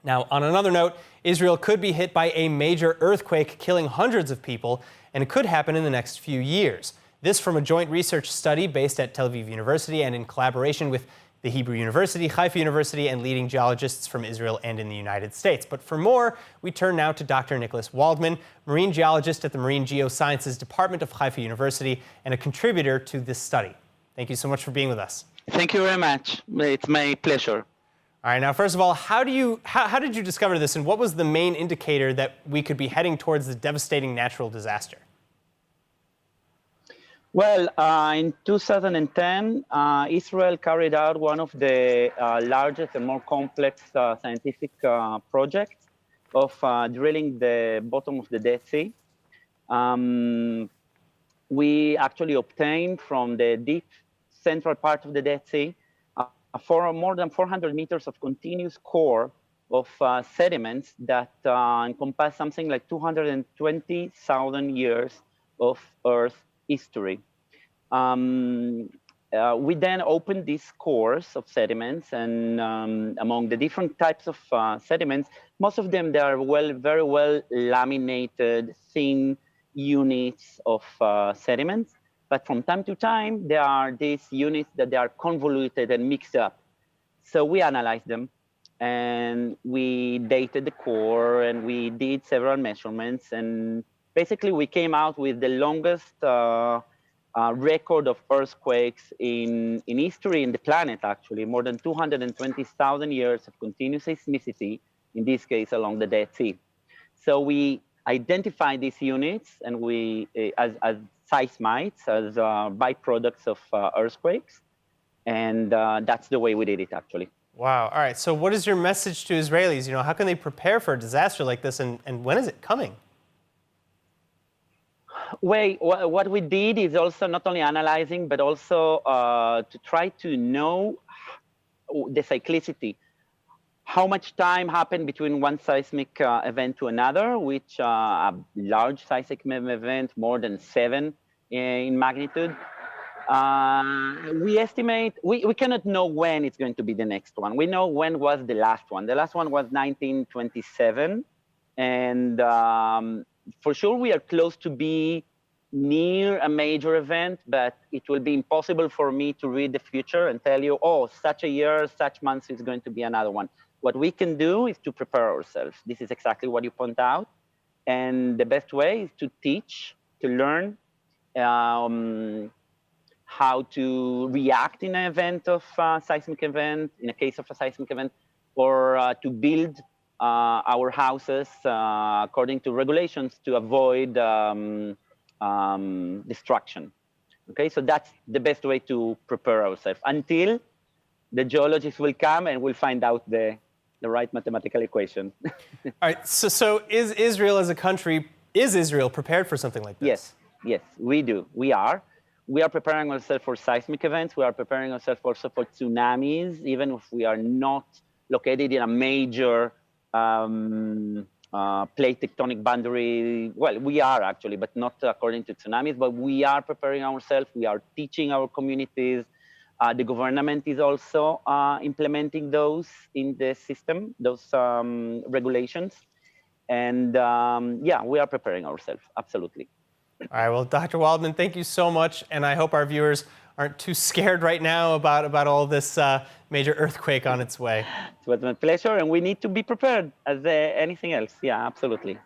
Now, on another note, Israel could be hit by a major earthquake, killing hundreds of people, and it could happen in the next few years. This from a joint research study based at Tel Aviv University and in collaboration with the Hebrew University, Haifa University, and leading geologists from Israel and in the United States. But for more, we turn now to Dr. Nicolas Waldmann, marine geologist at the Marine Geosciences Department of Haifa University and a contributor to this study. Thank you so much for being with us. Thank you very much. It's my pleasure. All right, now, first of all, how did you discover this, and what was the main indicator that we could be heading towards the devastating natural disaster? Well, in 2010, Israel carried out one of the largest and more complex scientific projects of drilling the bottom of the Dead Sea. We actually obtained from the deep central part of the Dead Sea for more than 400 meters of continuous core of sediments that encompass something like 220,000 years of Earth history. We then opened these cores of sediments, and among the different types of sediments, most of them, they are very well laminated, thin units of sediments. But from time to time, there are these units that they are convoluted and mixed up. So we analyzed them, and we dated the core, and we did several measurements. And basically, we came out with the longest record of earthquakes in history in the planet, actually, more than 220,000 years of continuous seismicity, in this case, along the Dead Sea. So we identified these units, and we, as seismites, as byproducts of earthquakes. And that's the way we did it, actually. Wow. All right. So what is your message to Israelis? You know, how can they prepare for a disaster like this, and when is it coming? Well, what we did is also not only analyzing, but also to try to know the cyclicity. How much time happened between one seismic event to another, which a large seismic event, more than 7 in magnitude. We estimate, we cannot know when it's going to be the next one. We know when was the last one. The last one was 1927. And for sure, we are close to be near a major event, but it will be impossible for me to read the future and tell you, oh, such a year, such months is going to be another one. What we can do is to prepare ourselves. This is exactly what you point out. And the best way is to teach, to learn how to react in an event of a seismic event, in a case of a seismic event, or to build our houses according to regulations to avoid destruction. Okay, so that's the best way to prepare ourselves until the geologists will come and we'll find out the right mathematical equation. All right, so is Israel as a country, is Israel prepared for something like this? Yes, we do. We are preparing ourselves for seismic events. We are preparing ourselves also for tsunamis, even if we are not located in a major plate tectonic boundary. Well, we are actually, but not according to tsunamis, but we are preparing ourselves. We are teaching our communities. The government is also implementing those in the system, those regulations. And yeah, we are preparing ourselves, absolutely. All right, well, Dr. Waldmann, thank you so much. And I hope our viewers aren't too scared right now about all this major earthquake on its way. It was my pleasure, and we need to be prepared as anything else. Yeah, absolutely.